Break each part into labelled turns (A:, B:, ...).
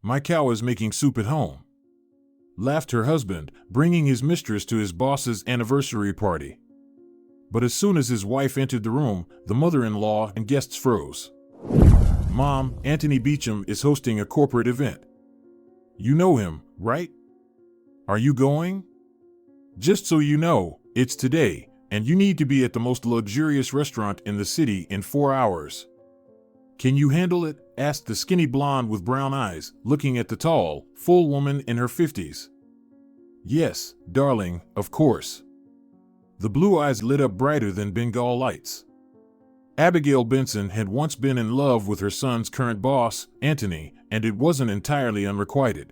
A: My cow is making soup at home," laughed her husband, bringing his mistress to his boss's anniversary party. But as soon as his wife entered the room, the mother-in-law and guests froze. "Mom, Anthony Beecham is hosting a corporate event. You know him, right? Are you going? Just so you know, it's today, and you need to be at the most luxurious restaurant in the city in 4 hours. Can you handle it?" asked the skinny blonde with brown eyes, looking at the tall, full woman in her 50s. "Yes, darling, of course." The blue eyes lit up brighter than Bengal lights. Abigail Benson had once been in love with her son's current boss, Anthony, and it wasn't entirely unrequited.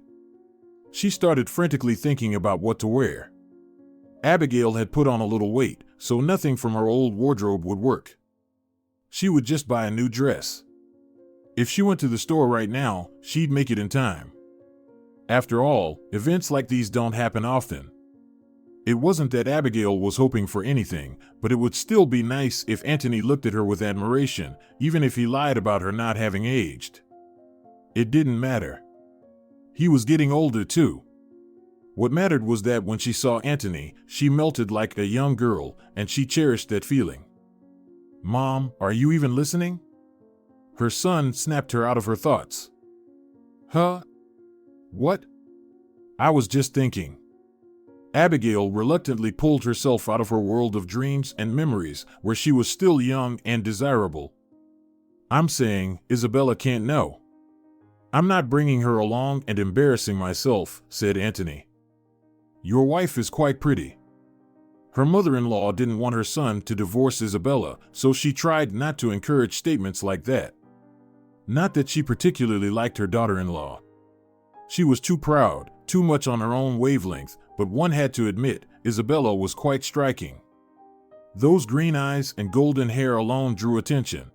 A: She started frantically thinking about what to wear. Abigail had put on a little weight, so nothing from her old wardrobe would work. She would just buy a new dress. If she went to the store right now, she'd make it in time. After all, events like these don't happen often. It wasn't that Abigail was hoping for anything, but it would still be nice if Anthony looked at her with admiration, even if he lied about her not having aged. It didn't matter. He was getting older too. What mattered was that when she saw Anthony, she melted like a young girl, and she cherished that feeling. "Mom, are you even listening?" Her son snapped her out of her thoughts. "Huh? What?" "I was just thinking." Abigail reluctantly pulled herself out of her world of dreams and memories where she was still young and desirable. "I'm saying, Isabella can't know. I'm not bringing her along and embarrassing myself," said Anthony. "Your wife is quite pretty." Her mother-in-law didn't want her son to divorce Isabella, so she tried not to encourage statements like that. Not that she particularly liked her daughter-in-law. She was too proud, too much on her own wavelength, but one had to admit, Isabella was quite striking. Those green eyes and golden hair alone drew attention.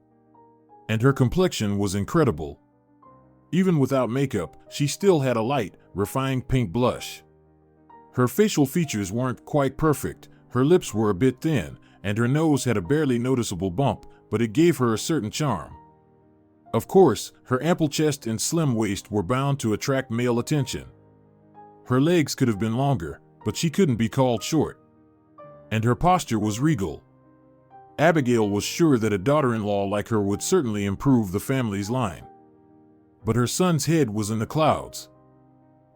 A: And her complexion was incredible. Even without makeup, she still had a light, refined pink blush. Her facial features weren't quite perfect, her lips were a bit thin, and her nose had a barely noticeable bump, but it gave her a certain charm. Of course, her ample chest and slim waist were bound to attract male attention. Her legs could have been longer, but she couldn't be called short. And her posture was regal. Abigail was sure that a daughter-in-law like her would certainly improve the family's line. But her son's head was in the clouds.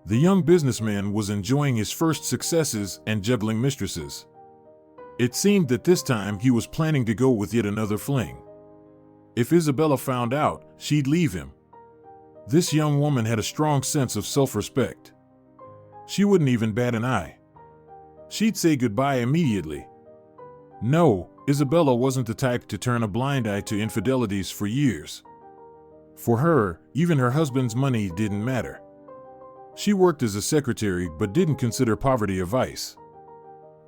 A: The young businessman was enjoying his first successes and juggling mistresses. It seemed that this time he was planning to go with yet another fling. If Isabella found out, she'd leave him. This young woman had a strong sense of self-respect. She wouldn't even bat an eye. She'd say goodbye immediately. No, Isabella wasn't the type to turn a blind eye to infidelities for years. For her, even her husband's money didn't matter. She worked as a secretary but didn't consider poverty a vice.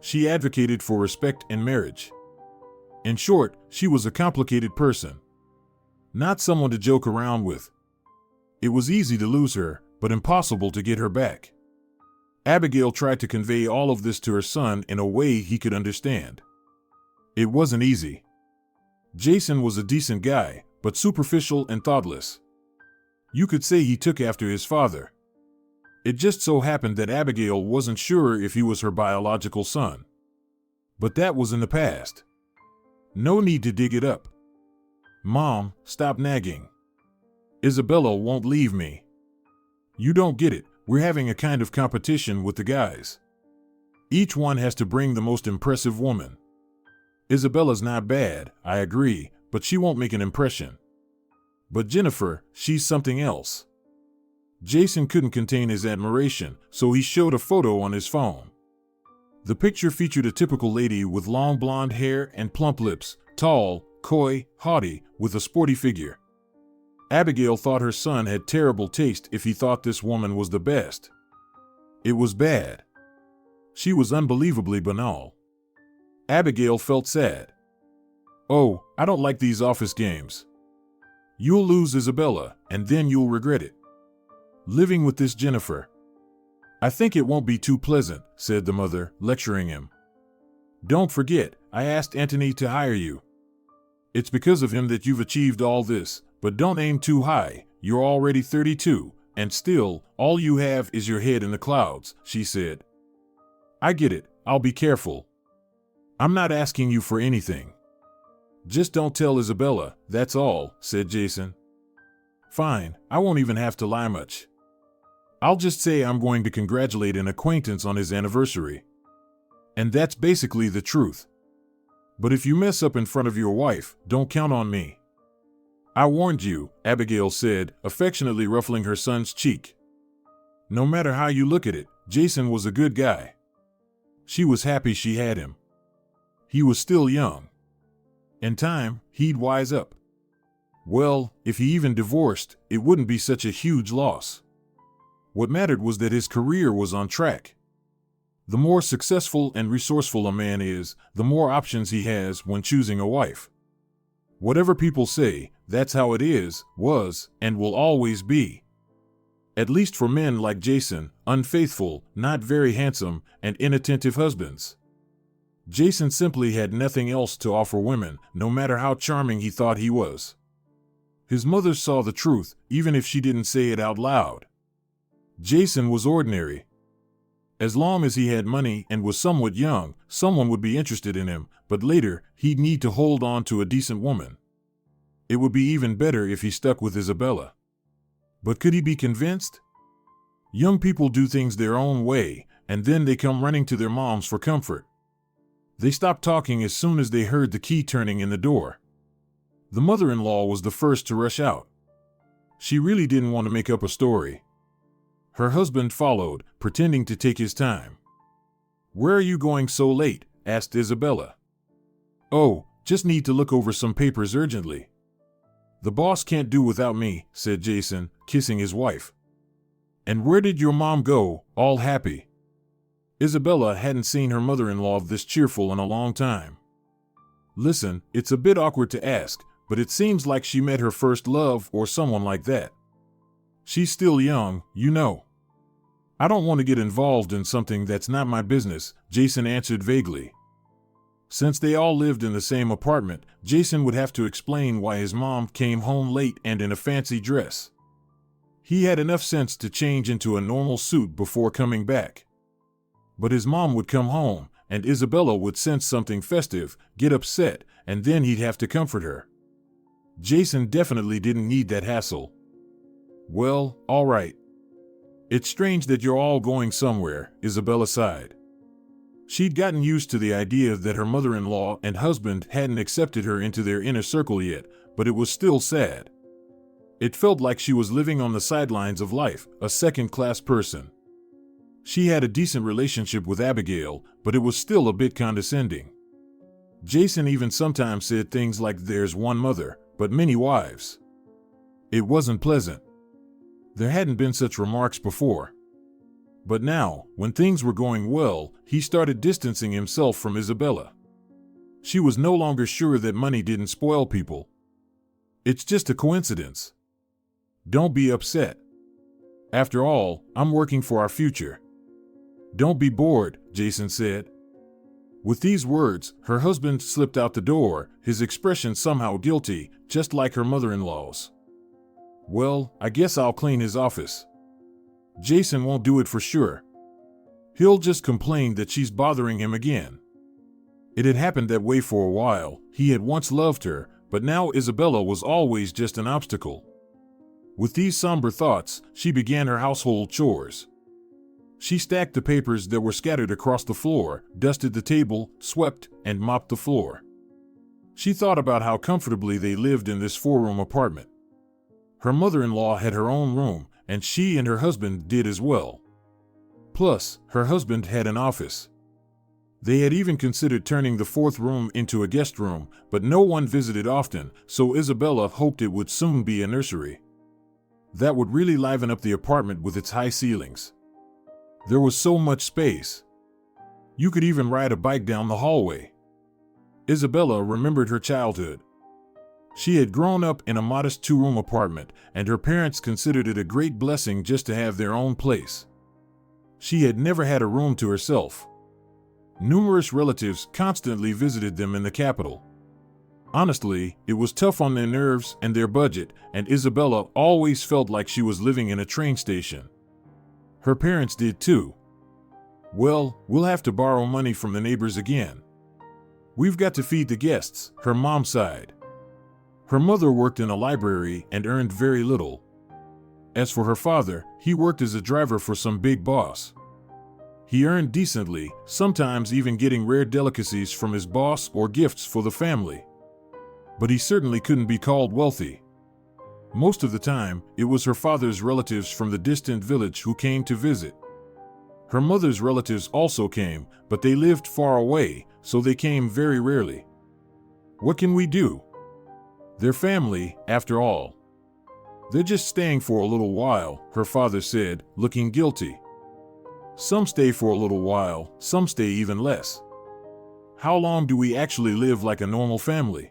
A: She advocated for respect in marriage. In short, she was a complicated person. Not someone to joke around with. It was easy to lose her, but impossible to get her back. Abigail tried to convey all of this to her son in a way he could understand. It wasn't easy. Jason was a decent guy, but superficial and thoughtless. You could say he took after his father. It just so happened that Abigail wasn't sure if he was her biological son. But that was in the past. No need to dig it up. Mom, stop nagging. Isabella won't leave me. You don't get it, we're having a kind of competition with the guys. Each one has to bring the most impressive woman. Isabella's not bad, I agree, but she won't make an impression. But Jennifer, she's something else. Jason couldn't contain his admiration, so he showed a photo on his phone. The picture featured a typical lady with long blonde hair and plump lips, tall, coy, haughty, with a sporty figure. Abigail thought her son had terrible taste if he thought this woman was the best. It was bad. She was unbelievably banal. Abigail felt sad. Oh, I don't like these office games. You'll lose Isabella, and then you'll regret it. Living with this Jennifer. I think it won't be too pleasant, said the mother, lecturing him. Don't forget, I asked Anthony to hire you. It's because of him that you've achieved all this, but don't aim too high, you're already 32, And still, all you have is your head in the clouds, she said. I get it, I'll be careful. I'm not asking you for anything. Just don't tell Isabella, that's all, said Jason. Fine, I won't even have to lie much. I'll just say I'm going to congratulate an acquaintance on his anniversary. And that's basically the truth. But if you mess up in front of your wife, don't count on me. I warned you, Abigail said, affectionately ruffling her son's cheek. No matter how you look at it, Jason was a good guy. She was happy she had him. He was still young. In time, he'd wise up. Well, if he even divorced, it wouldn't be such a huge loss. What mattered was that his career was on track. The more successful and resourceful a man is, the more options he has when choosing a wife. Whatever people say, that's how it is, was, and will always be. At least for men like Jason, unfaithful, not very handsome, and inattentive husbands. Jason simply had nothing else to offer women, no matter how charming he thought he was. His mother saw the truth, even if she didn't say it out loud. Jason was ordinary. As long as he had money and was somewhat young, someone would be interested in him, but later, he'd need to hold on to a decent woman. It would be even better if he stuck with Isabella. But could he be convinced? Young people do things their own way, and then they come running to their moms for comfort. They stopped talking as soon as they heard the key turning in the door. The mother-in-law was the first to rush out. She really didn't want to make up a story. Her husband followed, pretending to take his time. "Where are you going so late?" asked Isabella. "Oh, just need to look over some papers urgently." "The boss can't do without me," said Jason, kissing his wife. "And where did your mom go, all happy?" Isabella hadn't seen her mother-in-law this cheerful in a long time. "Listen, it's a bit awkward to ask, but it seems like she met her first love or someone like that. She's still young, you know." "I don't want to get involved in something that's not my business," Jason answered vaguely. Since they all lived in the same apartment, Jason would have to explain why his mom came home late and in a fancy dress. He had enough sense to change into a normal suit before coming back. But his mom would come home, and Isabella would sense something festive, get upset, and then he'd have to comfort her. Jason definitely didn't need that hassle. "Well, all right. It's strange that you're all going somewhere," Isabella sighed. She'd gotten used to the idea that her mother-in-law and husband hadn't accepted her into their inner circle yet, but it was still sad. It felt like she was living on the sidelines of life, a second-class person. She had a decent relationship with Abigail, but it was still a bit condescending. Jason even sometimes said things like "there's one mother, but many wives." It wasn't pleasant. There hadn't been such remarks before. But now, when things were going well, he started distancing himself from Isabella. She was no longer sure that money didn't spoil people. "It's just a coincidence. Don't be upset. After all, I'm working for our future." "Don't be bored," Jason said. With these words, her husband slipped out the door, his expression somehow guilty, just like her mother-in-law's. "Well, I guess I'll clean his office. Jason won't do it for sure. He'll just complain that she's bothering him again." It had happened that way for a while. He had once loved her, but now Isabella was always just an obstacle. With these somber thoughts, she began her household chores. She stacked the papers that were scattered across the floor, dusted the table, swept, and mopped the floor. She thought about how comfortably they lived in this 4-room apartment. Her mother-in-law had her own room, and she and her husband did as well. Plus, her husband had an office. They had even considered turning the 4th room into a guest room, but no one visited often, so Isabella hoped it would soon be a nursery. That would really liven up the apartment with its high ceilings. There was so much space. You could even ride a bike down the hallway. Isabella remembered her childhood. She had grown up in a modest 2-room apartment, and her parents considered it a great blessing just to have their own place. She had never had a room to herself. Numerous relatives constantly visited them in the capital. Honestly, it was tough on their nerves and their budget, and Isabella always felt like she was living in a train station. Her parents did too. Well, we'll have to borrow money from the neighbors again. We've got to feed the guests, her mom sighed. Her mother worked in a library and earned very little. As for her father, he worked as a driver for some big boss. He earned decently, sometimes even getting rare delicacies from his boss or gifts for the family. But he certainly couldn't be called wealthy. Most of the time, it was her father's relatives from the distant village who came to visit. Her mother's relatives also came, but they lived far away, so they came very rarely. What can we do? They're family, after all. They're just staying for a little while, her father said, looking guilty. Some stay for a little while, some stay even less. How long do we actually live like a normal family?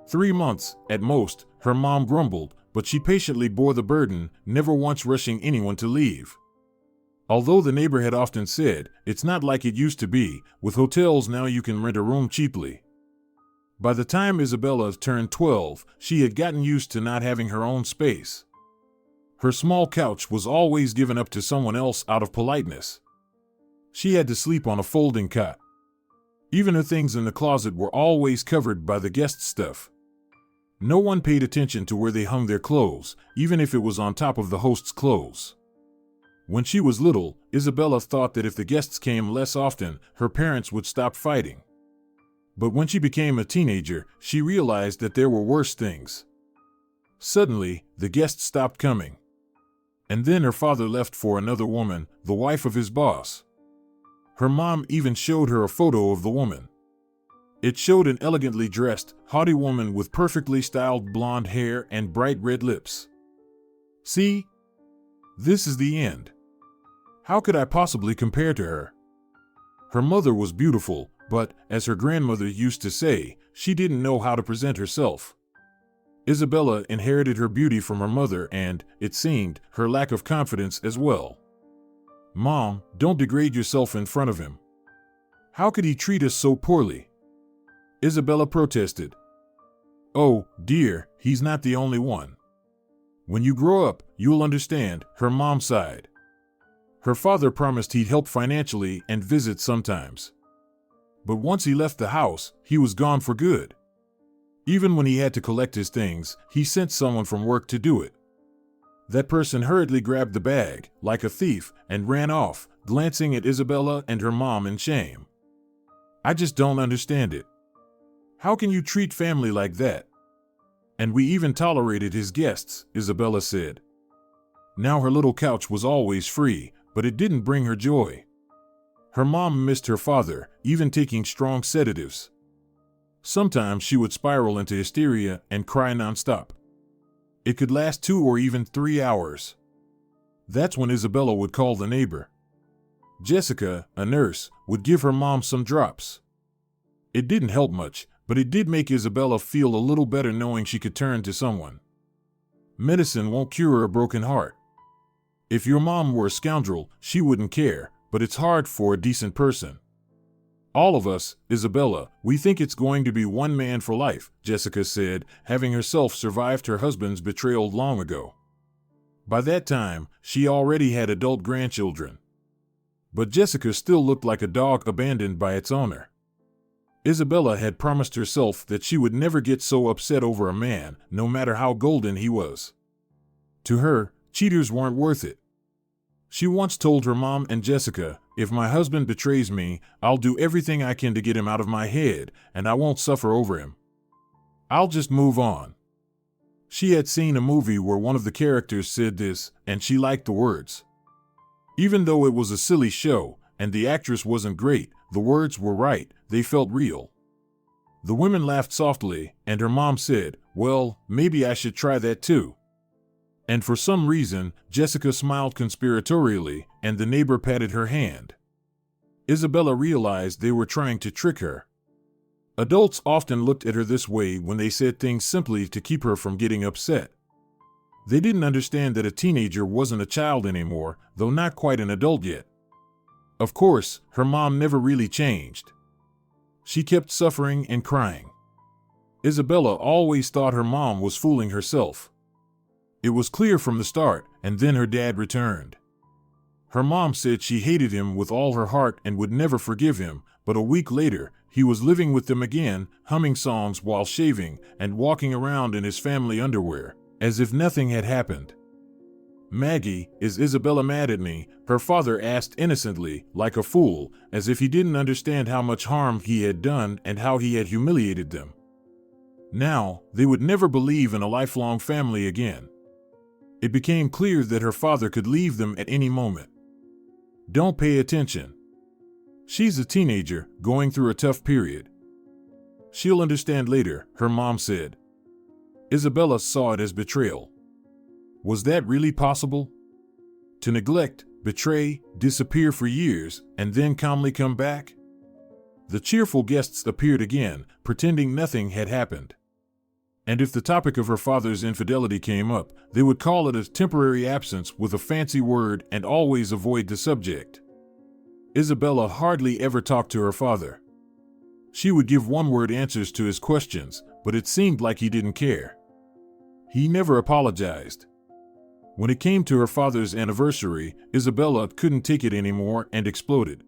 A: 3 months, at most, her mom grumbled, but she patiently bore the burden, never once rushing anyone to leave. Although the neighbor had often said, it's not like it used to be, with hotels now you can rent a room cheaply. By the time Isabella turned 12, she had gotten used to not having her own space. Her small couch was always given up to someone else out of politeness. She had to sleep on a folding cot. Even her things in the closet were always covered by the guest stuff. No one paid attention to where they hung their clothes, even if it was on top of the host's clothes. When she was little, Isabella thought that if the guests came less often, her parents would stop fighting. But when she became a teenager, she realized that there were worse things. Suddenly, the guests stopped coming. And then her father left for another woman, the wife of his boss. Her mom even showed her a photo of the woman. It showed an elegantly dressed, haughty woman with perfectly styled blonde hair and bright red lips. See? This is the end. How could I possibly compare to her? Her mother was beautiful, but, as her grandmother used to say, she didn't know how to present herself. Isabella inherited her beauty from her mother and, it seemed, her lack of confidence as well. Mom, don't degrade yourself in front of him. How could he treat us so poorly? Isabella protested. Oh, dear, he's not the only one. When you grow up, you'll understand, her mom sighed. Her father promised he'd help financially and visit sometimes. But once he left the house, he was gone for good. Even when he had to collect his things, he sent someone from work to do it. That person hurriedly grabbed the bag, like a thief, and ran off, glancing at Isabella and her mom in shame. I just don't understand it. How can you treat family like that? And we even tolerated his guests, Isabella said. Now her little couch was always free, but it didn't bring her joy. Her mom missed her father, even taking strong sedatives. Sometimes she would spiral into hysteria and cry nonstop. It could last 2 or even 3 hours. That's when Isabella would call the neighbor. Jessica, a nurse, would give her mom some drops. It didn't help much, but it did make Isabella feel a little better knowing she could turn to someone. Medicine won't cure a broken heart. If your mom were a scoundrel, she wouldn't care, but it's hard for a decent person. All of us, Isabella, we think it's going to be one man for life, Jessica said, having herself survived her husband's betrayal long ago. By that time, she already had adult grandchildren. But Jessica still looked like a dog abandoned by its owner. Isabella had promised herself that she would never get so upset over a man, no matter how golden he was. To her, cheaters weren't worth it. She once told her mom and Jessica, if my husband betrays me, I'll do everything I can to get him out of my head, and I won't suffer over him. I'll just move on. She had seen a movie where one of the characters said this, and she liked the words. Even though it was a silly show, and the actress wasn't great, the words were right, they felt real. The women laughed softly, and her mom said, well, maybe I should try that too. And for some reason, Jessica smiled conspiratorially, and the neighbor patted her hand. Isabella realized they were trying to trick her. Adults often looked at her this way when they said things simply to keep her from getting upset. They didn't understand that a teenager wasn't a child anymore, though not quite an adult yet. Of course, her mom never really changed. She kept suffering and crying. Isabella always thought her mom was fooling herself. It was clear from the start, and then her dad returned. Her mom said she hated him with all her heart and would never forgive him, but a week later, he was living with them again, humming songs while shaving and walking around in his family underwear, as if nothing had happened. "Maggie, is Isabella mad at me?" her father asked innocently, like a fool, as if he didn't understand how much harm he had done and how he had humiliated them. Now, they would never believe in a lifelong family again. It became clear that her father could leave them at any moment. "Don't pay attention. She's a teenager, going through a tough period. She'll understand later," her mom said. Isabella saw it as betrayal. Was that really possible? To neglect, betray, disappear for years, and then calmly come back? The cheerful guests appeared again, pretending nothing had happened. And if the topic of her father's infidelity came up, they would call it a temporary absence with a fancy word and always avoid the subject. Isabella hardly ever talked to her father. She would give one-word answers to his questions, but it seemed like he didn't care. He never apologized. When it came to her father's anniversary, Isabella couldn't take it anymore and exploded.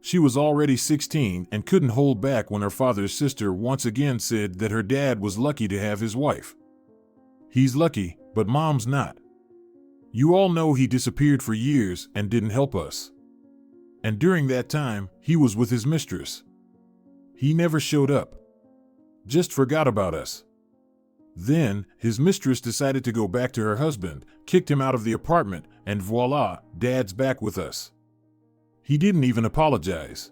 A: She was already 16 and couldn't hold back when her father's sister once again said that her dad was lucky to have his wife. "He's lucky, but Mom's not. You all know he disappeared for years and didn't help us. And during that time, he was with his mistress. He never showed up. Just forgot about us. Then, his mistress decided to go back to her husband, kicked him out of the apartment, and voila, Dad's back with us. He didn't even apologize.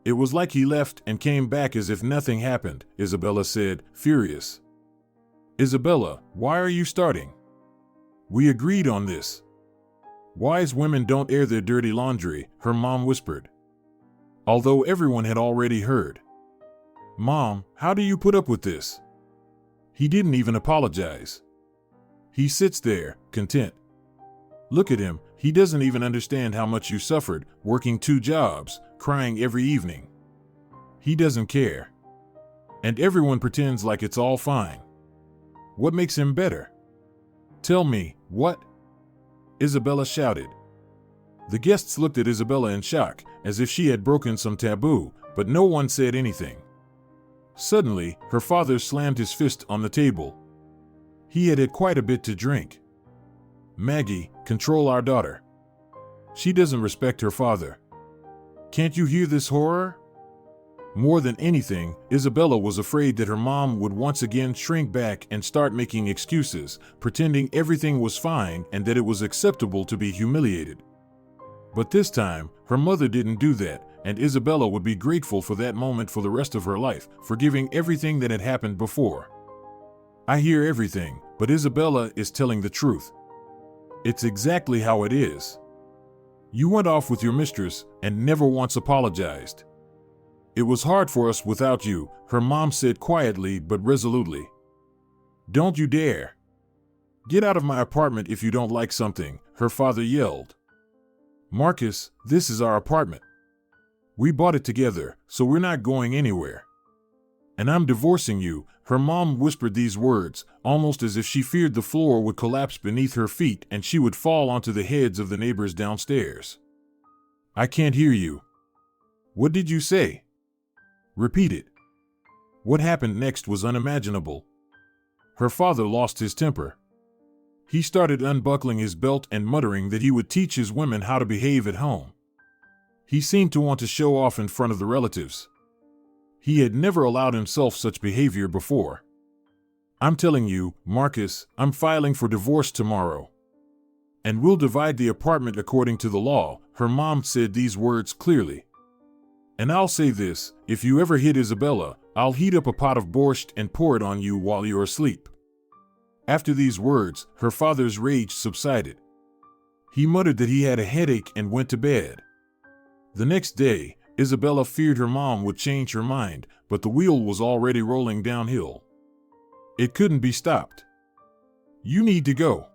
A: It was like he left and came back as if nothing happened," Isabella said, furious. "Isabella, why are you starting? We agreed on this. Wise women don't air their dirty laundry," her mom whispered. Although everyone had already heard. "Mom, how do you put up with this? He didn't even apologize. He sits there, content. Look at him, he doesn't even understand how much you suffered, working 2 jobs, crying every evening. He doesn't care. And everyone pretends like it's all fine. What makes him better? Tell me, what?" Isabella shouted. The guests looked at Isabella in shock, as if she had broken some taboo, but no one said anything. Suddenly, her father slammed his fist on the table. He had quite a bit to drink. "Maggie, control our daughter. She doesn't respect her father. Can't you hear this horror?" More than anything, Isabella was afraid that her mom would once again shrink back and start making excuses, pretending everything was fine and that it was acceptable to be humiliated. But this time, her mother didn't do that, and Isabella would be grateful for that moment for the rest of her life, forgiving everything that had happened before. "I hear everything, but Isabella is telling the truth. It's exactly how it is. You went off with your mistress and never once apologized. It was hard for us without you," her mom said quietly but resolutely. "Don't you dare. Get out of my apartment if you don't like something," her father yelled. "Marcus, this is our apartment. We bought it together, so we're not going anywhere. And I'm divorcing you," her mom whispered these words, almost as if she feared the floor would collapse beneath her feet and she would fall onto the heads of the neighbors downstairs. "I can't hear you. What did you say? Repeat it." What happened next was unimaginable. Her father lost his temper. He started unbuckling his belt and muttering that he would teach his women how to behave at home. He seemed to want to show off in front of the relatives. He had never allowed himself such behavior before. "I'm telling you, Marcus, I'm filing for divorce tomorrow. And we'll divide the apartment according to the law," her mom said these words clearly. "And I'll say this, if you ever hit Isabella, I'll heat up a pot of borscht and pour it on you while you're asleep." After these words, her father's rage subsided. He muttered that he had a headache and went to bed. The next day, Isabella feared her mom would change her mind, but the wheel was already rolling downhill. It couldn't be stopped. "You need to go.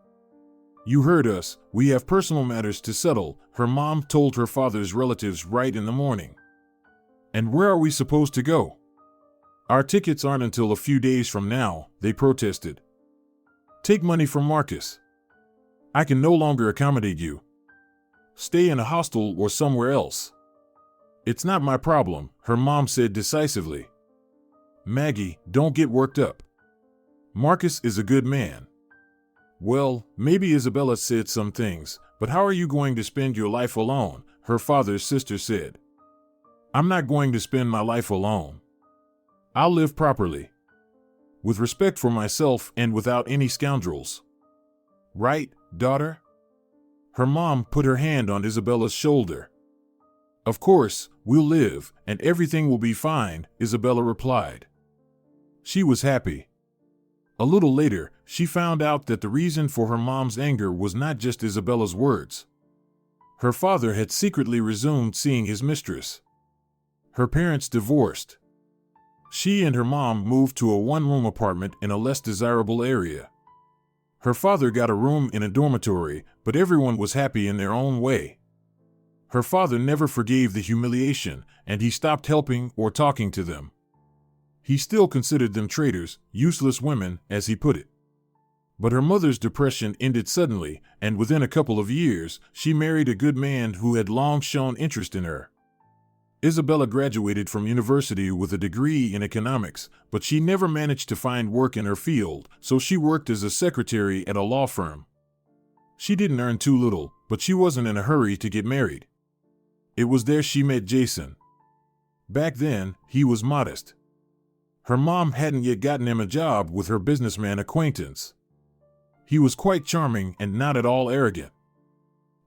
A: You heard us, we have personal matters to settle," her mom told her father's relatives right in the morning. "And where are we supposed to go? Our tickets aren't until a few days from now, they protested. Take money from Marcus. I can no longer accommodate you. Stay in a hostel or somewhere else. It's not my problem, her mom said decisively. Maggie, don't get worked up. Marcus is a good man. Well, maybe Isabella said some things, but how are you going to spend your life alone? Her father's sister said. I'm not going to spend my life alone. I'll live properly. With respect for myself and without any scoundrels. Right, daughter? Her mom put her hand on Isabella's shoulder. Of course, we'll live, and everything will be fine, Isabella replied. She was happy. A little later, she found out that the reason for her mom's anger was not just Isabella's words. Her father had secretly resumed seeing his mistress. Her parents divorced. She and her mom moved to a one-room apartment in a less desirable area. Her father got a room in a dormitory, but everyone was happy in their own way. Her father never forgave the humiliation, and he stopped helping or talking to them. He still considered them traitors, useless women, as he put it. But her mother's depression ended suddenly, and within a couple of years, she married a good man who had long shown interest in her. Isabella graduated from university with a degree in economics, but she never managed to find work in her field, so she worked as a secretary at a law firm. She didn't earn too little, but she wasn't in a hurry to get married. It was there she met Jason. Back then, he was modest. Her mom hadn't yet gotten him a job with her businessman acquaintance. He was quite charming and not at all arrogant.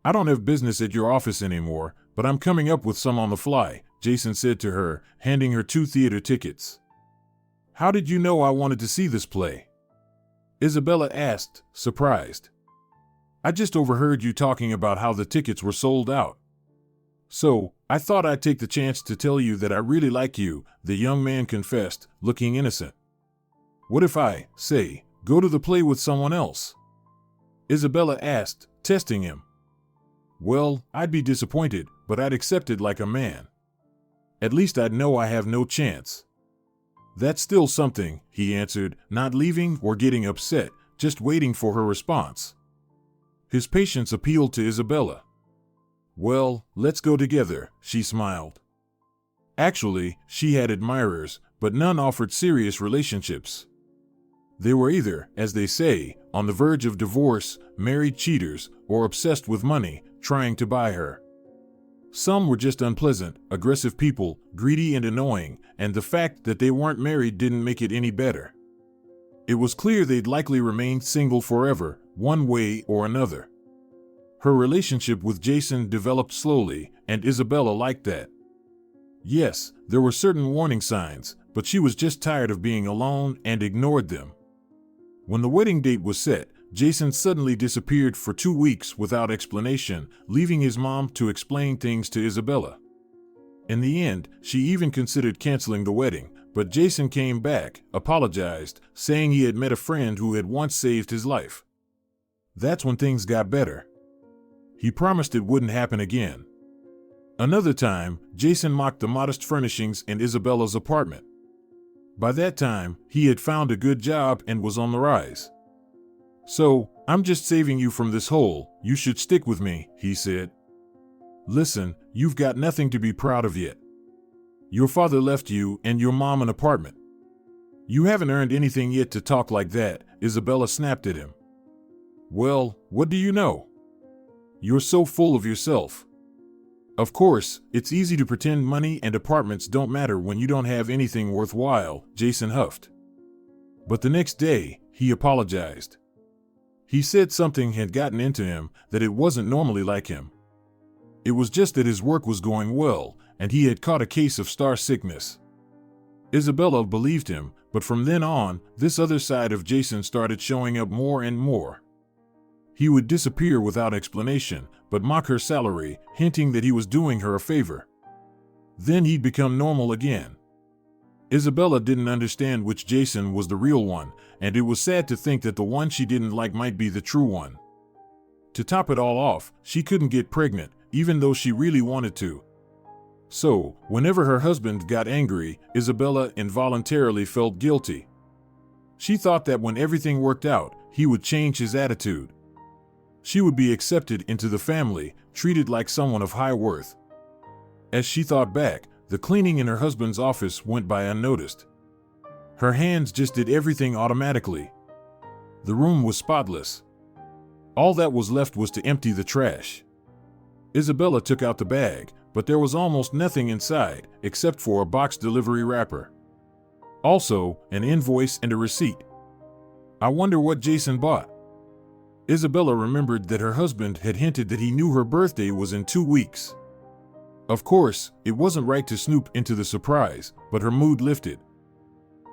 A: I don't have business at your office anymore, but I'm coming up with some on the fly, Jason said to her, handing her 2 theater tickets. How did you know I wanted to see this play? Isabella asked, surprised. I just overheard you talking about how the tickets were sold out. So, I thought I'd take the chance to tell you that I really like you, the young man confessed, looking innocent. What if I, say, go to the play with someone else? Isabella asked, testing him. Well, I'd be disappointed, but I'd accept it like a man. At least I'd know I have no chance. That's still something, he answered, not leaving or getting upset, just waiting for her response. His patience appealed to Isabella. Well, let's go together, she smiled. Actually, she had admirers, but none offered serious relationships. They were either, as they say, on the verge of divorce, married cheaters, or obsessed with money, trying to buy her. Some were just unpleasant, aggressive people, greedy and annoying, and the fact that they weren't married didn't make it any better. It was clear they'd likely remain single forever, one way or another. Her relationship with Jason developed slowly, and Isabella liked that. Yes, there were certain warning signs, but she was just tired of being alone and ignored them. When the wedding date was set, Jason suddenly disappeared for 2 weeks without explanation, leaving his mom to explain things to Isabella. In the end, she even considered canceling the wedding, but Jason came back, apologized, saying he had met a friend who had once saved his life. That's when things got better. He promised it wouldn't happen again. Another time, Jason mocked the modest furnishings in Isabella's apartment. By that time, he had found a good job and was on the rise. So, I'm just saving you from this hole, you should stick with me, he said. Listen, you've got nothing to be proud of yet. Your father left you and your mom an apartment. You haven't earned anything yet to talk like that, Isabella snapped at him. Well, what do you know? You're so full of yourself. Of course, it's easy to pretend money and apartments don't matter when you don't have anything worthwhile, Jason huffed. But the next day, he apologized. He said something had gotten into him, that it wasn't normally like him. It was just that his work was going well, and he had caught a case of star sickness. Isabella believed him, but from then on, this other side of Jason started showing up more and more. He would disappear without explanation, but mock her salary, hinting that he was doing her a favor. Then he'd become normal again. Isabella didn't understand which Jason was the real one, and it was sad to think that the one she didn't like might be the true one. To top it all off, she couldn't get pregnant, even though she really wanted to. So, whenever her husband got angry, Isabella involuntarily felt guilty. She thought that when everything worked out, he would change his attitude. She would be accepted into the family, treated like someone of high worth. As she thought back, the cleaning in her husband's office went by unnoticed. Her hands just did everything automatically. The room was spotless. All that was left was to empty the trash. Isabella took out the bag, but there was almost nothing inside, except for a box delivery wrapper. Also, an invoice and a receipt. I wonder what Jason bought. Isabella remembered that her husband had hinted that he knew her birthday was in 2 weeks. Of course, it wasn't right to snoop into the surprise, but her mood lifted.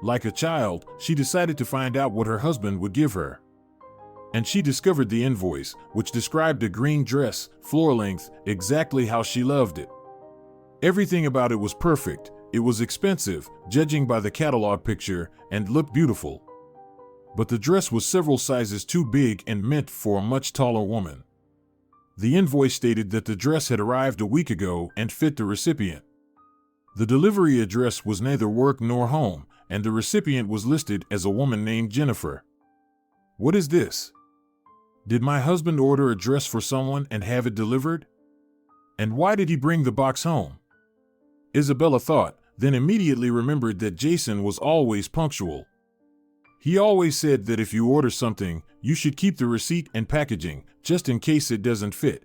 A: Like a child, she decided to find out what her husband would give her. And she discovered the invoice, which described a green dress, floor length, exactly how she loved it. Everything about it was perfect. It was expensive, judging by the catalog picture, and looked beautiful. But the dress was several sizes too big and meant for a much taller woman. The invoice stated that the dress had arrived a week ago and fit the recipient. The delivery address was neither work nor home, and the recipient was listed as a woman named Jennifer. What is this? Did my husband order a dress for someone and have it delivered? And why did he bring the box home? Isabella thought, then immediately remembered that Jason was always punctual. He always said that if you order something, you should keep the receipt and packaging, just in case it doesn't fit.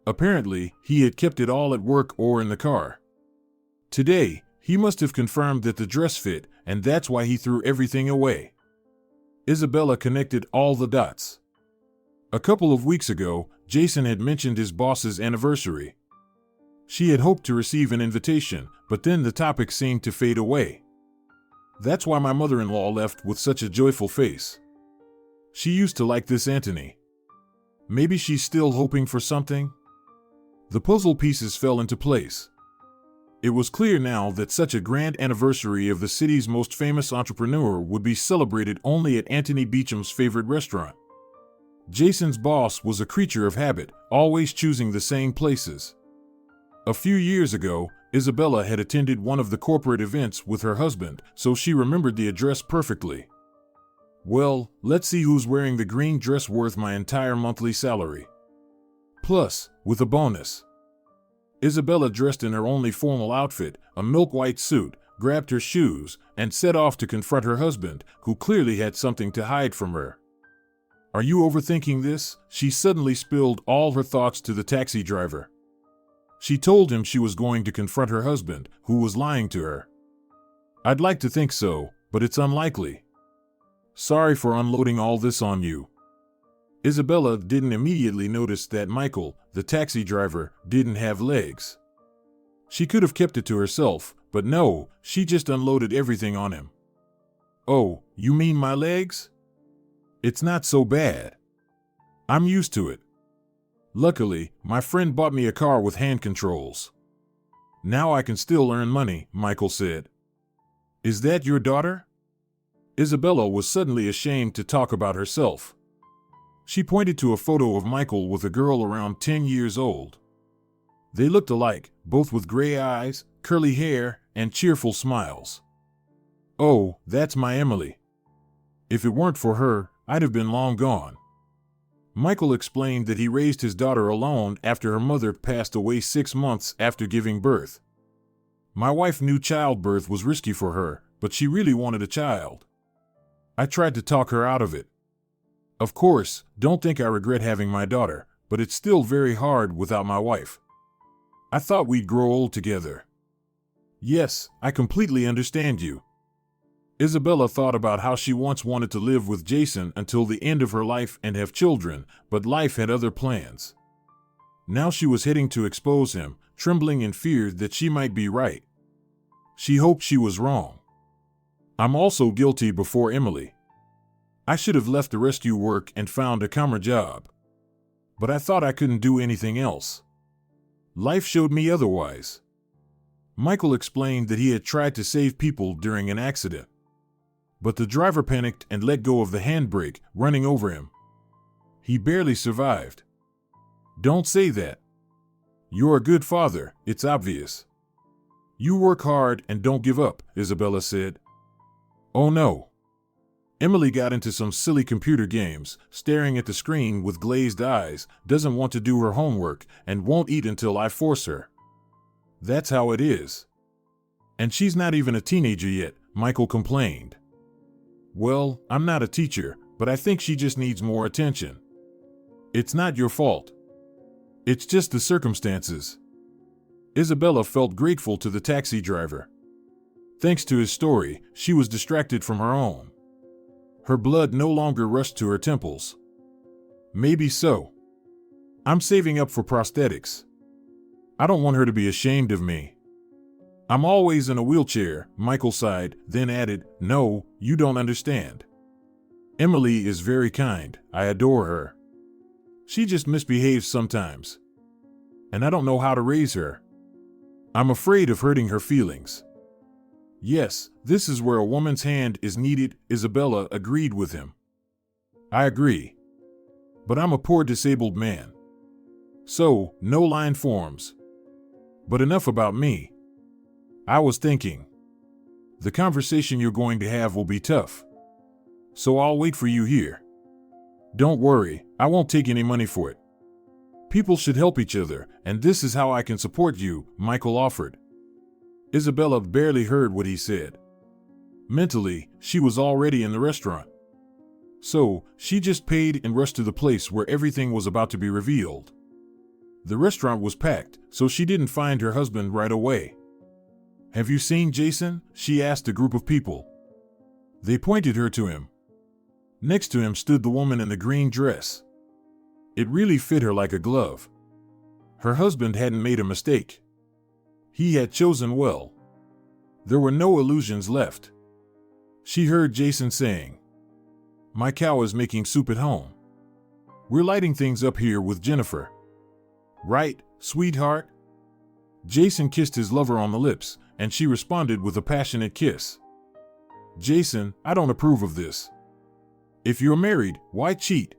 A: Apparently, he had kept it all at work or in the car. Today, he must have confirmed that the dress fit, and that's why he threw everything away. Isabella connected all the dots. A couple of weeks ago, Jason had mentioned his boss's anniversary. She had hoped to receive an invitation, but then the topic seemed to fade away. That's why my mother-in-law left with such a joyful face. She used to like this Anthony. Maybe she's still hoping for something? The puzzle pieces fell into place. It was clear now that such a grand anniversary of the city's most famous entrepreneur would be celebrated only at Anthony Beecham's favorite restaurant. Jason's boss was a creature of habit, always choosing the same places. A few years ago, Isabella had attended one of the corporate events with her husband, so she remembered the address perfectly. Well, let's see who's wearing the green dress worth my entire monthly salary. Plus, with a bonus. Isabella dressed in her only formal outfit, a milk-white suit, grabbed her shoes, and set off to confront her husband, who clearly had something to hide from her. Are you overthinking this? She suddenly spilled all her thoughts to the taxi driver. She told him she was going to confront her husband, who was lying to her. I'd like to think so, but it's unlikely. Sorry for unloading all this on you. Isabella didn't immediately notice that Michael, the taxi driver, didn't have legs. She could have kept it to herself, but no, she just unloaded everything on him. Oh, you mean my legs? It's not so bad. I'm used to it. Luckily, my friend bought me a car with hand controls. Now I can still earn money, Michael said. Is that your daughter? Isabella was suddenly ashamed to talk about herself. She pointed to a photo of Michael with a girl around 10 years old. They looked alike, both with gray eyes, curly hair, and cheerful smiles. Oh, that's my Emily. If it weren't for her, I'd have been long gone. Michael explained that he raised his daughter alone after her mother passed away 6 months after giving birth. My wife knew childbirth was risky for her, but she really wanted a child. I tried to talk her out of it. Of course, don't think I regret having my daughter, but it's still very hard without my wife. I thought we'd grow old together. Yes, I completely understand you. Isabella thought about how she once wanted to live with Jason until the end of her life and have children, but life had other plans. Now she was heading to expose him, trembling in fear that she might be right. She hoped she was wrong. I'm also guilty before Emily. I should have left the rescue work and found a calmer job. But I thought I couldn't do anything else. Life showed me otherwise. Michael explained that he had tried to save people during an accident. But the driver panicked and let go of the handbrake, running over him. He barely survived. Don't say that. You're a good father, it's obvious. You work hard and don't give up, Isabella said. Oh no. Emily got into some silly computer games, staring at the screen with glazed eyes, doesn't want to do her homework, and won't eat until I force her. That's how it is. And she's not even a teenager yet, Michael complained. Well, I'm not a teacher, but I think she just needs more attention. It's not your fault. It's just the circumstances. Isabella felt grateful to the taxi driver. Thanks to his story, she was distracted from her own. Her blood no longer rushed to her temples. Maybe so. I'm saving up for prosthetics. I don't want her to be ashamed of me. I'm always in a wheelchair, Michael sighed, then added, No, you don't understand. Emily is very kind. I adore her. She just misbehaves sometimes. And I don't know how to raise her. I'm afraid of hurting her feelings. Yes, this is where a woman's hand is needed, Isabella agreed with him. I agree. But I'm a poor disabled man. So, no line forms. But enough about me. I was thinking. The conversation you're going to have will be tough. So I'll wait for you here. Don't worry, I won't take any money for it. People should help each other, and this is how I can support you, Michael offered. Isabella barely heard what he said. Mentally, she was already in the restaurant. So, she just paid and rushed to the place where everything was about to be revealed. The restaurant was packed, so she didn't find her husband right away. Have you seen Jason? She asked a group of people. They pointed her to him. Next to him stood the woman in the green dress. It really fit her like a glove. Her husband hadn't made a mistake. He had chosen well. There were no illusions left. She heard Jason saying, My cow is making soup at home. We're lighting things up here with Jennifer. Right, sweetheart? Jason kissed his lover on the lips, and she responded with a passionate kiss. Jason, I don't approve of this. If you're married, why cheat?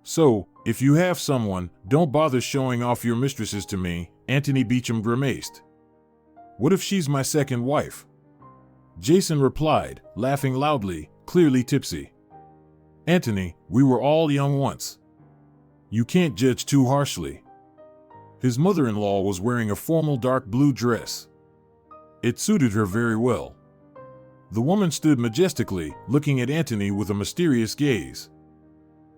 A: So, if you have someone, don't bother showing off your mistresses to me, Anthony Beecham grimaced. What if she's my second wife? Jason replied, laughing loudly, clearly tipsy. Anthony, we were all young once. You can't judge too harshly. His mother-in-law was wearing a formal dark blue dress. It suited her very well. The woman stood majestically, looking at Anthony with a mysterious gaze.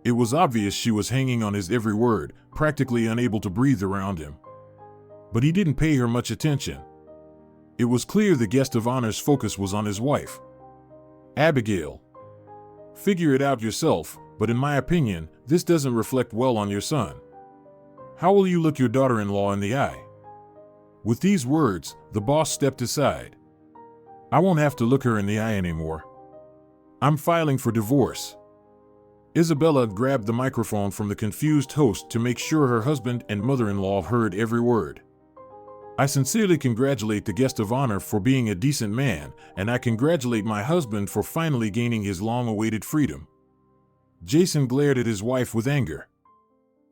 A: It was obvious she was hanging on his every word, practically unable to breathe around him. But he didn't pay her much attention. It was clear the guest of honor's focus was on his wife. Abigail. Figure it out yourself, but in my opinion, this doesn't reflect well on your son. How will you look your daughter-in-law in the eye? With these words, the boss stepped aside. I won't have to look her in the eye anymore. I'm filing for divorce. Isabella grabbed the microphone from the confused host to make sure her husband and mother-in-law heard every word. I sincerely congratulate the guest of honor for being a decent man, and I congratulate my husband for finally gaining his long-awaited freedom. Jason glared at his wife with anger.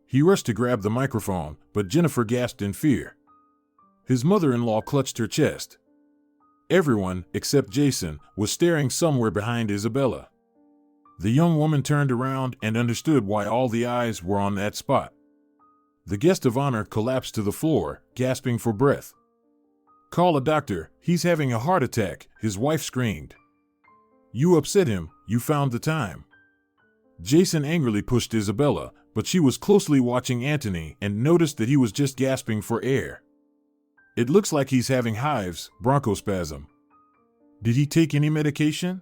A: He rushed to grab the microphone, but Jennifer gasped in fear. His mother-in-law clutched her chest. Everyone, except Jason, was staring somewhere behind Isabella. The young woman turned around and understood why all the eyes were on that spot. The guest of honor collapsed to the floor, gasping for breath. Call a doctor, he's having a heart attack, his wife screamed. You upset him, you found the time. Jason angrily pushed Isabella, but she was closely watching Anthony and noticed that he was just gasping for air. It looks like he's having hives, bronchospasm. Did he take any medication?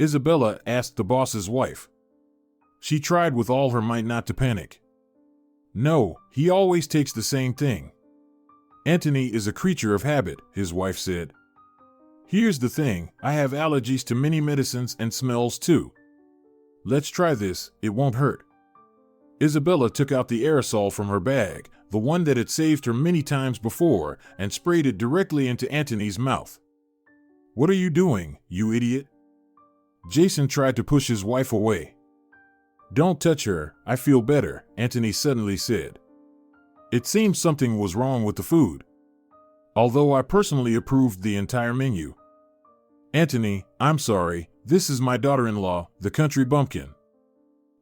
A: Isabella asked the boss's wife. She tried with all her might not to panic. No, he always takes the same thing. Anthony is a creature of habit, his wife said. Here's the thing, I have allergies to many medicines and smells too. Let's try this, it won't hurt. Isabella took out the aerosol from her bag, the one that had saved her many times before, and sprayed it directly into Anthony's mouth. What are you doing, you idiot? Jason tried to push his wife away. Don't touch her, I feel better, Anthony suddenly said. It seems something was wrong with the food. although I personally approved the entire menu. Anthony, I'm sorry, this is my daughter-in-law, the country bumpkin.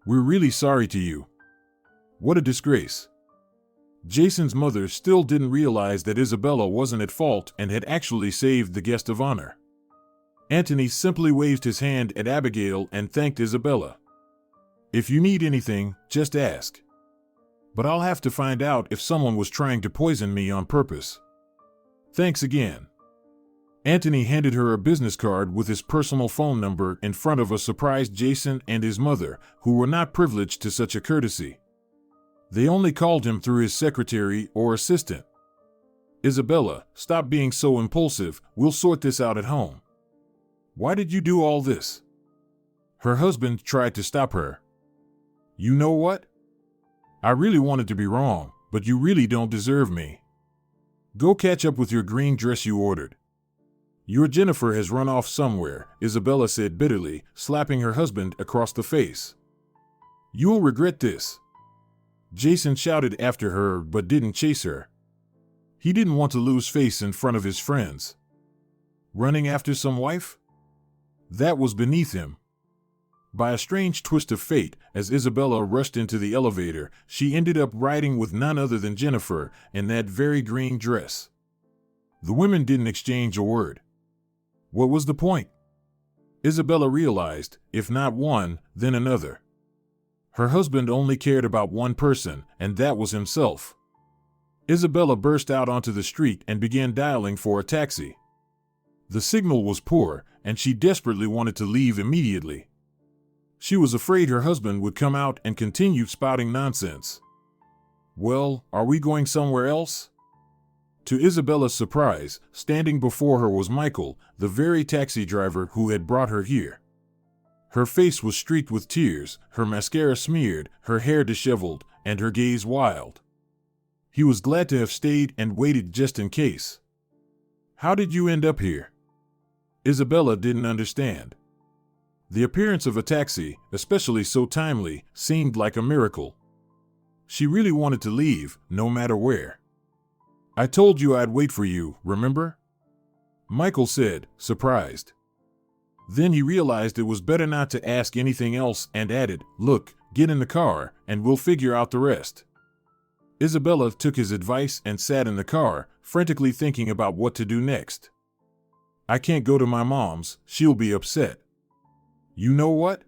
A: We're really sorry to you. What a disgrace. Jason's mother still didn't realize that Isabella wasn't at fault and had actually saved the guest of honor. Anthony simply waved his hand at Abigail and thanked Isabella. If you need anything, just ask. But I'll have to find out if someone was trying to poison me on purpose. Thanks again. Anthony handed her a business card with his personal phone number in front of a surprised Jason and his mother, who were not privileged to such a courtesy. They only called him through his secretary or assistant. Isabella, stop being so impulsive, we'll sort this out at home. Why did you do all this? Her husband tried to stop her. You know what? I really wanted to be wrong, but you really don't deserve me. Go catch up with your green dress you ordered. Your Jennifer has run off somewhere, Isabella said bitterly, slapping her husband across the face. You'll regret this. Jason shouted after her but didn't chase her. He didn't want to lose face in front of his friends. Running after some wife? That was beneath him. By a strange twist of fate, as Isabella rushed into the elevator, she ended up riding with none other than Jennifer in that very green dress. The women didn't exchange a word. What was the point? Isabella realized, if not one, then another. Her husband only cared about one person, and that was himself. Isabella burst out onto the street and began dialing for a taxi. The signal was poor, and she desperately wanted to leave immediately. She was afraid her husband would come out and continue spouting nonsense. Well, are we going somewhere else? To Isabella's surprise, standing before her was Michael, the very taxi driver who had brought her here. Her face was streaked with tears, her mascara smeared, her hair disheveled, and her gaze wild. He was glad to have stayed and waited just in case. How did you end up here? Isabella didn't understand. The appearance of a taxi, especially so timely, seemed like a miracle. She really wanted to leave, no matter where. I told you I'd wait for you, remember? Michael said, surprised. Then he realized it was better not to ask anything else and added, look, get in the car, and we'll figure out the rest. Isabella took his advice and sat in the car, frantically thinking about what to do next. I can't go to my mom's, she'll be upset. You know what?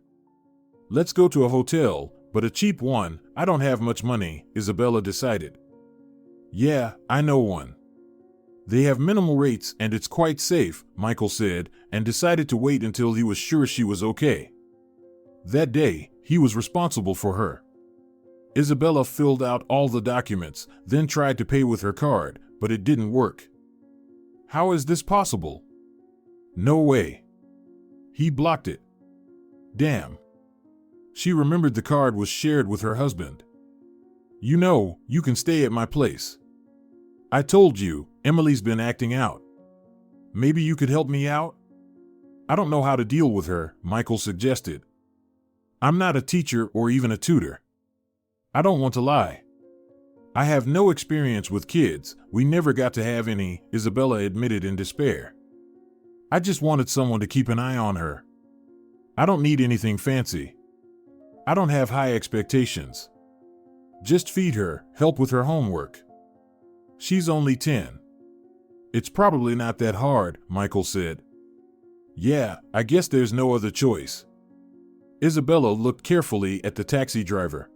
A: Let's go to a hotel, but a cheap one. I don't have much money, Isabella decided. Yeah, I know one. They have minimal rates and it's quite safe, Michael said, and decided to wait until he was sure she was okay. That day, he was responsible for her. Isabella filled out all the documents, then tried to pay with her card, but it didn't work. How is this possible? No way. He blocked it. Damn. She remembered the card was shared with her husband. You know, you can stay at my place. I told you, Emily's been acting out. Maybe you could help me out? I don't know how to deal with her, Michael suggested. I'm not a teacher or even a tutor. I don't want to lie. I have no experience with kids, we never got to have any, Isabella admitted in despair. I just wanted someone to keep an eye on her. I don't need anything fancy. I don't have high expectations. Just feed her, help with her homework. She's only 10. It's probably not that hard, Michael said. Yeah, I guess there's no other choice. Isabella looked carefully at the taxi driver.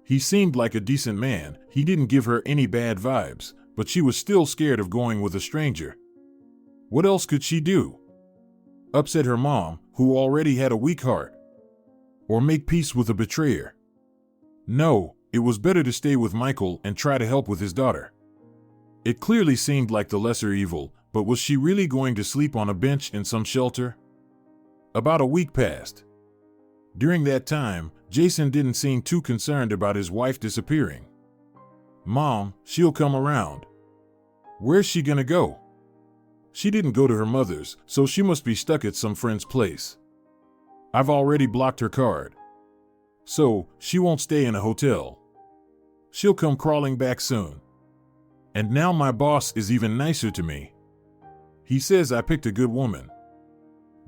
A: He seemed like a decent man, he didn't give her any bad vibes, but she was still scared of going with a stranger. What else could she do? Upset her mom, who already had a weak heart? Or make peace with a betrayer? No, it was better to stay with Michael and try to help with his daughter. It clearly seemed like the lesser evil, but was she really going to sleep on a bench in some shelter? About a week passed. During that time, Jason didn't seem too concerned about his wife disappearing. Mom, she'll come around. Where's she gonna go? She didn't go to her mother's, so she must be stuck at some friend's place. I've already blocked her card. So, she won't stay in a hotel. She'll come crawling back soon. And now my boss is even nicer to me. He says I picked a good woman.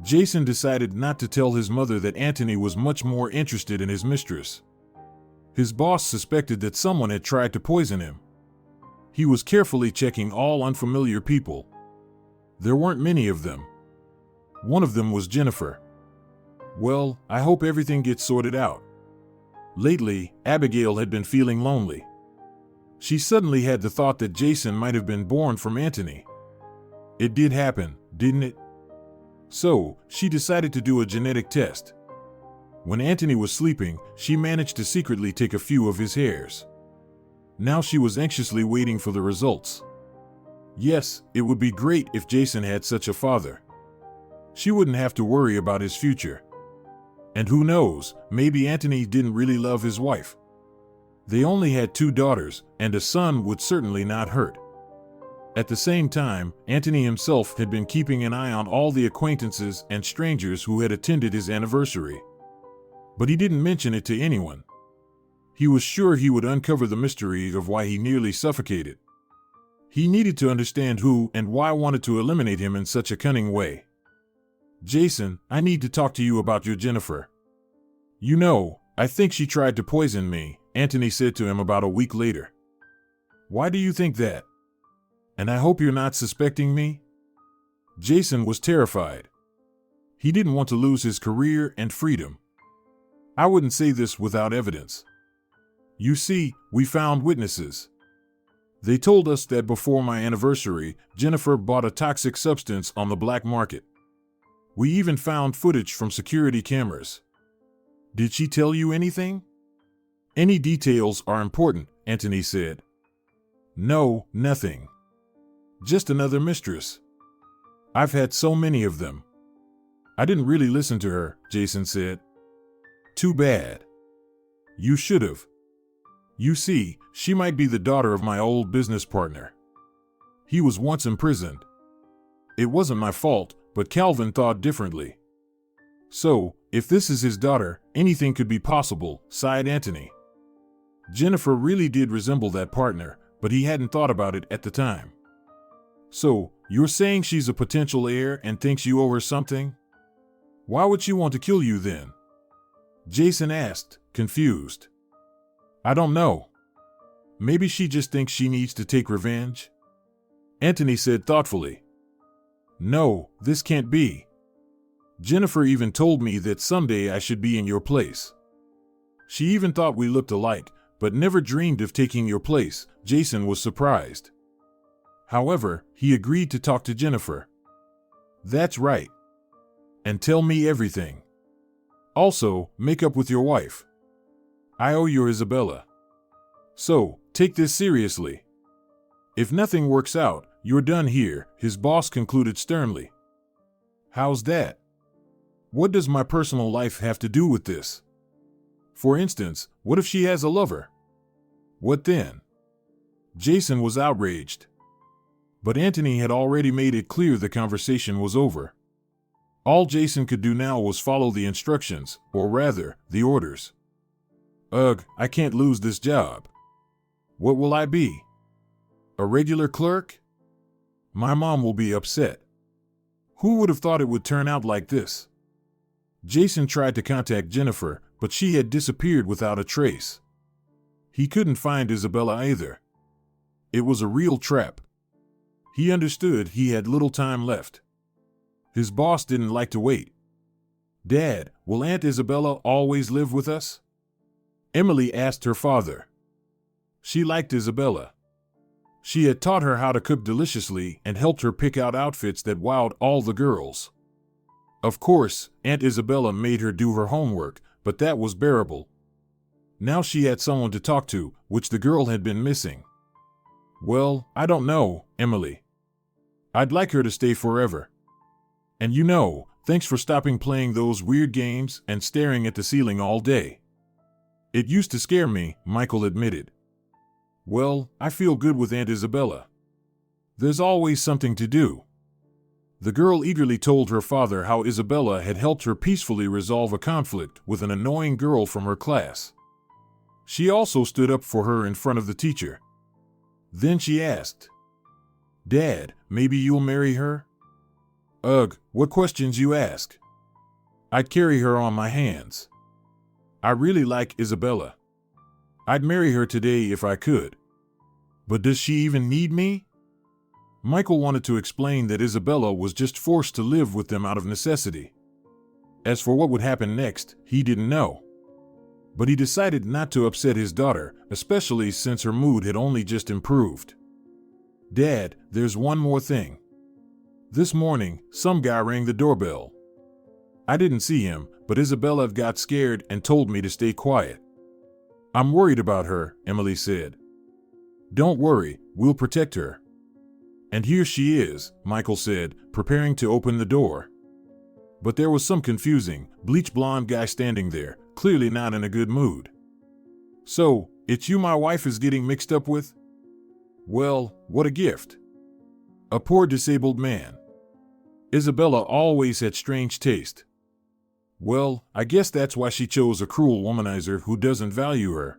A: Jason decided not to tell his mother that Anthony was much more interested in his mistress. His boss suspected that someone had tried to poison him. He was carefully checking all unfamiliar people. There weren't many of them. One of them was Jennifer. Well, I hope everything gets sorted out. Lately, Abigail had been feeling lonely. She suddenly had the thought that Jason might have been born from Anthony. It did happen, didn't it? So, she decided to do a genetic test. When Anthony was sleeping, she managed to secretly take a few of his hairs. Now she was anxiously waiting for the results. Yes, it would be great if Jason had such a father. She wouldn't have to worry about his future. And who knows, maybe Anthony didn't really love his wife. They only had 2 daughters, and a son would certainly not hurt. At the same time, Anthony himself had been keeping an eye on all the acquaintances and strangers who had attended his anniversary. But he didn't mention it to anyone. He was sure he would uncover the mystery of why he nearly suffocated. He needed to understand who and why wanted to eliminate him in such a cunning way. Jason, I need to talk to you about your Jennifer. You know, I think she tried to poison me, Anthony said to him about a week later. Why do you think that? And I hope you're not suspecting me? Jason was terrified. He didn't want to lose his career and freedom. I wouldn't say this without evidence. You see, we found witnesses. They told us that before my anniversary, Jennifer bought a toxic substance on the black market. We even found footage from security cameras. Did she tell you anything? Any details are important, Anthony said. No, nothing. Just another mistress. I've had so many of them. I didn't really listen to her, Jason said. Too bad. You should have. You see, she might be the daughter of my old business partner. He was once imprisoned. It wasn't my fault, but Calvin thought differently. So, if this is his daughter, anything could be possible, sighed Anthony. Jennifer really did resemble that partner, but he hadn't thought about it at the time. So, you're saying she's a potential heir and thinks you owe her something? Why would she want to kill you then? Jason asked, confused. I don't know. Maybe she just thinks she needs to take revenge? Anthony said thoughtfully. No, this can't be. Jennifer even told me that someday I should be in your place. She even thought we looked alike, but never dreamed of taking your place. Jason was surprised. However, he agreed to talk to Jennifer. That's right. And tell me everything. Also, make up with your wife. I owe you Isabella. So, take this seriously. If nothing works out, you're done here, his boss concluded sternly. How's that? What does my personal life have to do with this? For instance, what if she has a lover? What then? Jason was outraged. But Anthony had already made it clear the conversation was over. All Jason could do now was follow the instructions, or rather, the orders. Ugh, I can't lose this job. What will I be? A regular clerk? My mom will be upset. Who would have thought it would turn out like this? Jason tried to contact Jennifer, but she had disappeared without a trace. He couldn't find Isabella either. It was a real trap. He understood he had little time left. His boss didn't like to wait. Dad, will Aunt Isabella always live with us? Emily asked her father. She liked Isabella. She had taught her how to cook deliciously and helped her pick out outfits that wowed all the girls. Of course, Aunt Isabella made her do her homework, but that was bearable. Now she had someone to talk to, which the girl had been missing. Well, I don't know, Emily. I'd like her to stay forever. And you know, thanks for stopping playing those weird games and staring at the ceiling all day. It used to scare me, Michael admitted. Well, I feel good with Aunt Isabella. There's always something to do. The girl eagerly told her father how Isabella had helped her peacefully resolve a conflict with an annoying girl from her class. She also stood up for her in front of the teacher. Then she asked, "Dad, maybe you'll marry her?" "Ugh, what questions you ask. I'd carry her on my hands. I really like Isabella. I'd marry her today if I could. But does she even need me?" Michael wanted to explain that Isabella was just forced to live with them out of necessity. As for what would happen next, he didn't know. But he decided not to upset his daughter, especially since her mood had only just improved. "Dad, there's one more thing. This morning, some guy rang the doorbell. I didn't see him, but Isabella got scared and told me to stay quiet. I'm worried about her," Emily said. "Don't worry, we'll protect her." "And here she is," Michael said, preparing to open the door. But there was some confusing, bleach blonde guy standing there, clearly not in a good mood. "So, it's you my wife is getting mixed up with? Well, what a gift. A poor disabled man. Isabella always had strange taste. Well, I guess that's why she chose a cruel womanizer who doesn't value her."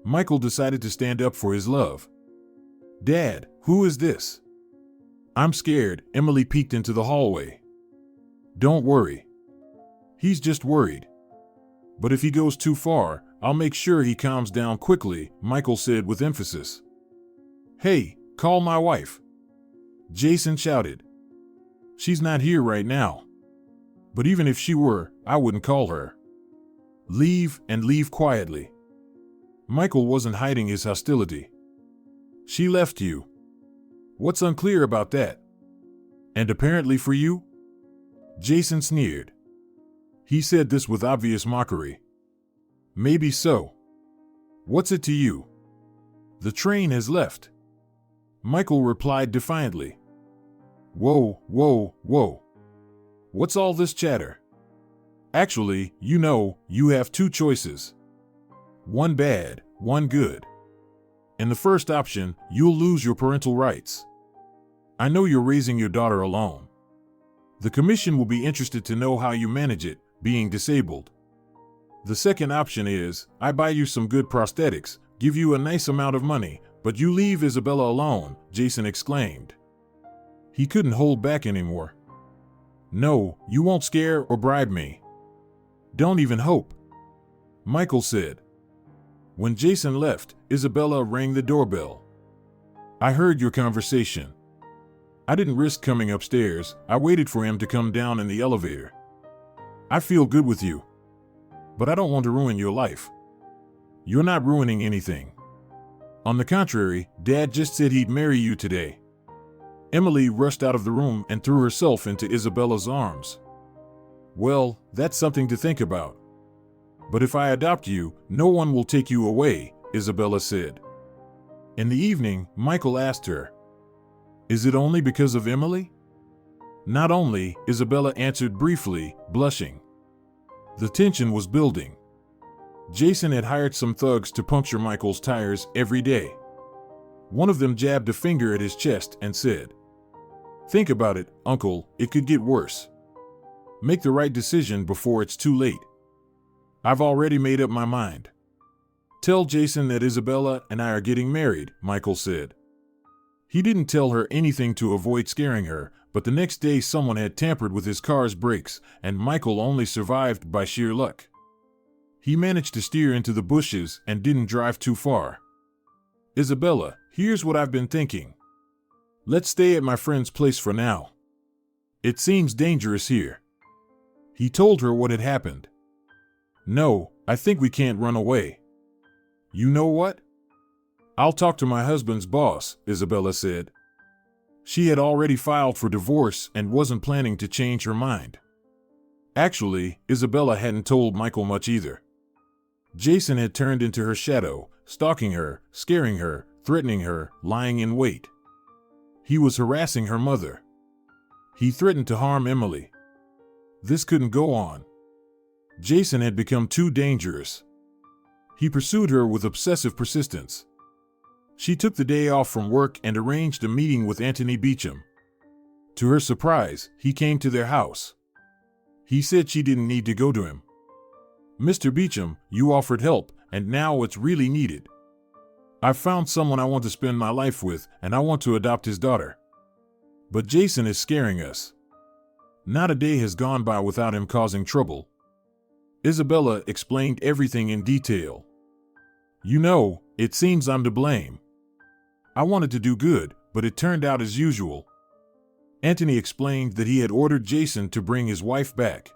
A: Michael decided to stand up for his love. "Dad, who is this?" "I'm scared," Emily peeked into the hallway. "Don't worry. He's just worried. But if he goes too far, I'll make sure he calms down quickly," Michael said with emphasis. "Hey, call my wife," Jason shouted. "She's not here right now. But even if she were, I wouldn't call her. Leave, and leave quietly." Michael wasn't hiding his hostility. "She left you. What's unclear about that? And apparently for you?" Jason sneered. He said this with obvious mockery. "Maybe so. What's it to you? The train has left." Michael replied defiantly. Whoa, whoa, whoa. What's all this chatter? Actually, you have two choices. One bad, one good. In the first option, you'll lose your parental rights. I know you're raising your daughter alone. The commission will be interested to know how you manage it, being disabled. The second option is, I buy you some good prosthetics, give you a nice amount of money, but you leave Isabella alone, Jason exclaimed. He couldn't hold back anymore. No, you won't scare or bribe me. Don't even hope, Michael said. When Jason left, Isabella rang the doorbell. I heard your conversation. I didn't risk coming upstairs. I waited for him to come down in the elevator. I feel good with you. But I don't want to ruin your life. You're not ruining anything. On the contrary, Dad just said he'd marry you today. Emily rushed out of the room and threw herself into Isabella's arms. Well, that's something to think about. But if I adopt you, no one will take you away, Isabella said. In the evening, Michael asked her, Is it only because of Emily? Not only, Isabella answered briefly, blushing. The tension was building. Jason had hired some thugs to puncture Michael's tires every day. One of them jabbed a finger at his chest and said, Think about it, Uncle, it could get worse. Make the right decision before it's too late. I've already made up my mind. Tell Jason that Isabella and I are getting married, Michael said. He didn't tell her anything to avoid scaring her, but the next day someone had tampered with his car's brakes, and Michael only survived by sheer luck. He managed to steer into the bushes and didn't drive too far. Isabella, here's what I've been thinking. Let's stay at my friend's place for now. It seems dangerous here. He told her what had happened. No, I think we can't run away. You know what? I'll talk to my husband's boss, Isabella said. She had already filed for divorce and wasn't planning to change her mind. Actually, Isabella hadn't told Michael much either. Jason had turned into her shadow, stalking her, scaring her, threatening her, lying in wait. He was harassing her mother. He threatened to harm Emily. This couldn't go on. Jason had become too dangerous. He pursued her with obsessive persistence. She took the day off from work and arranged a meeting with Anthony Beecham. To her surprise, he came to their house. He said she didn't need to go to him. Mr. Beecham, you offered help, and now it's really needed. I've found someone I want to spend my life with, and I want to adopt his daughter. But Jason is scaring us. Not a day has gone by without him causing trouble. Isabella explained everything in detail. You know, it seems I'm to blame. I wanted to do good, but it turned out as usual. Anthony explained that he had ordered Jason to bring his wife back.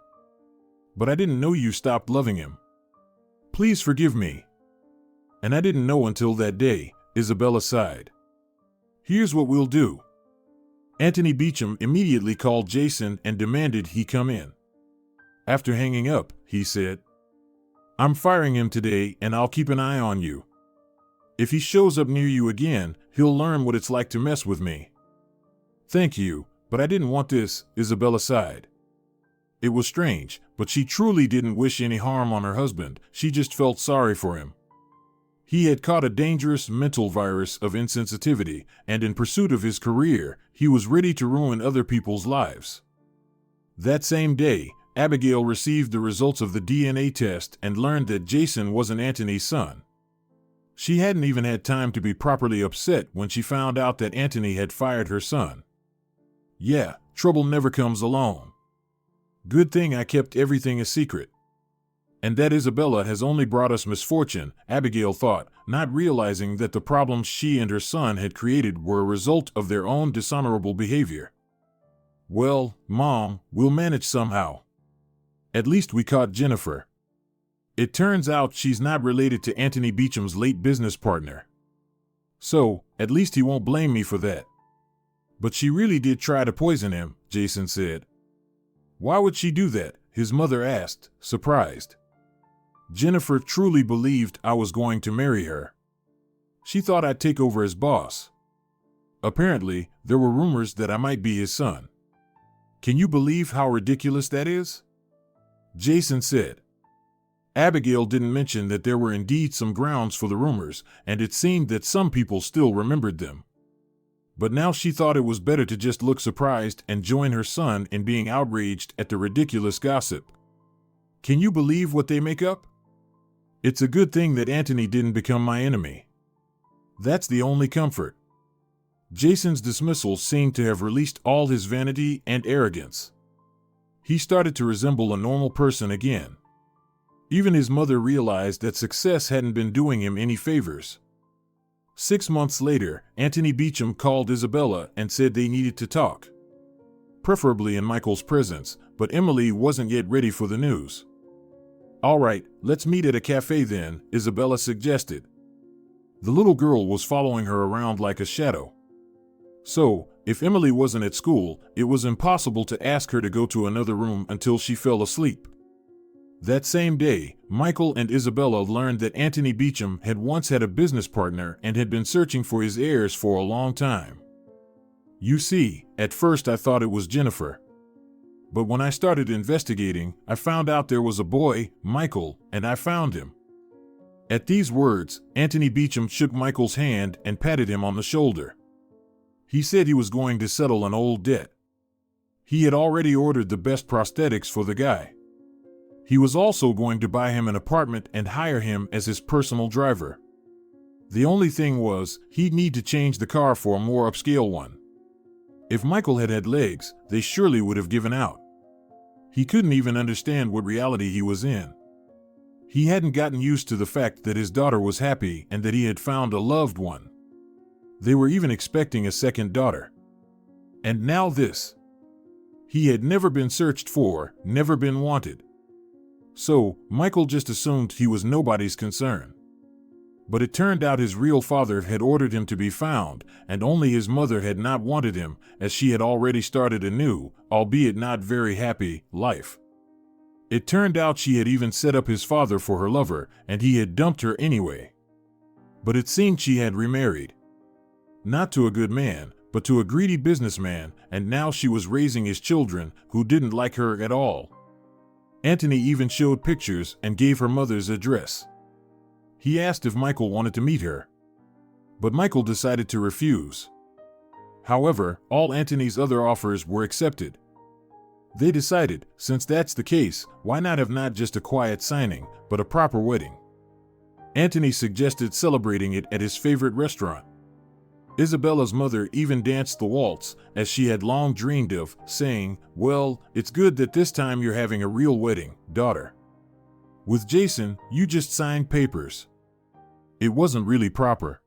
A: But I didn't know you stopped loving him. Please forgive me. And I didn't know until that day, Isabella sighed. Here's what we'll do. Anthony Beecham immediately called Jason and demanded he come in. After hanging up, he said, I'm firing him today and I'll keep an eye on you. If he shows up near you again, he'll learn what it's like to mess with me. Thank you, but I didn't want this, Isabella sighed. It was strange, but she truly didn't wish any harm on her husband, she just felt sorry for him. He had caught a dangerous mental virus of insensitivity, and in pursuit of his career, he was ready to ruin other people's lives. That same day, Abigail received the results of the DNA test and learned that Jason wasn't Anthony's son. She hadn't even had time to be properly upset when she found out that Anthony had fired her son. Yeah, trouble never comes alone. Good thing I kept everything a secret. And that Isabella has only brought us misfortune, Abigail thought, not realizing that the problems she and her son had created were a result of their own dishonorable behavior. Well, Mom, we'll manage somehow. At least we caught Jennifer. It turns out she's not related to Anthony Beecham's late business partner. So, at least he won't blame me for that. But she really did try to poison him, Jason said. Why would she do that? His mother asked, surprised. Jennifer truly believed I was going to marry her. She thought I'd take over as boss. Apparently, there were rumors that I might be his son. Can you believe how ridiculous that is? Jason said. Abigail didn't mention that there were indeed some grounds for the rumors, and it seemed that some people still remembered them. But now she thought it was better to just look surprised and join her son in being outraged at the ridiculous gossip. Can you believe what they make up? It's a good thing that Anthony didn't become my enemy. That's the only comfort. Jason's dismissal seemed to have released all his vanity and arrogance. He started to resemble a normal person again. Even his mother realized that success hadn't been doing him any favors. 6 months later, Anthony Beecham called Isabella and said they needed to talk. Preferably in Michael's presence, but Emily wasn't yet ready for the news. All right, let's meet at a cafe then, Isabella suggested. The little girl was following her around like a shadow. So, if Emily wasn't at school, it was impossible to ask her to go to another room until she fell asleep. That same day, Michael and Isabella learned that Anthony Beecham had once had a business partner and had been searching for his heirs for a long time. You see, at first I thought it was Jennifer. But when I started investigating, I found out there was a boy, Michael, and I found him. At these words, Anthony Beecham shook Michael's hand and patted him on the shoulder. He said he was going to settle an old debt. He had already ordered the best prosthetics for the guy. He was also going to buy him an apartment and hire him as his personal driver. The only thing was, he'd need to change the car for a more upscale one. If Michael had had legs, they surely would have given out. He couldn't even understand what reality he was in. He hadn't gotten used to the fact that his daughter was happy and that he had found a loved one. They were even expecting a second daughter. And now this. He had never been searched for, never been wanted. So, Michael just assumed he was nobody's concern. But it turned out his real father had ordered him to be found, and only his mother had not wanted him, as she had already started a new, albeit not very happy, life. It turned out she had even set up his father for her lover, and he had dumped her anyway. But it seemed she had remarried. Not to a good man, but to a greedy businessman, and now she was raising his children, who didn't like her at all. Anthony even showed pictures and gave her mother's address. He asked if Michael wanted to meet her. But Michael decided to refuse. However, all Anthony's other offers were accepted. They decided, since that's the case, why not have not just a quiet signing, but a proper wedding? Anthony suggested celebrating it at his favorite restaurant. Isabella's mother even danced the waltz, as she had long dreamed of, saying, "Well, it's good that this time you're having a real wedding, daughter. With Jason, you just signed papers. It wasn't really proper."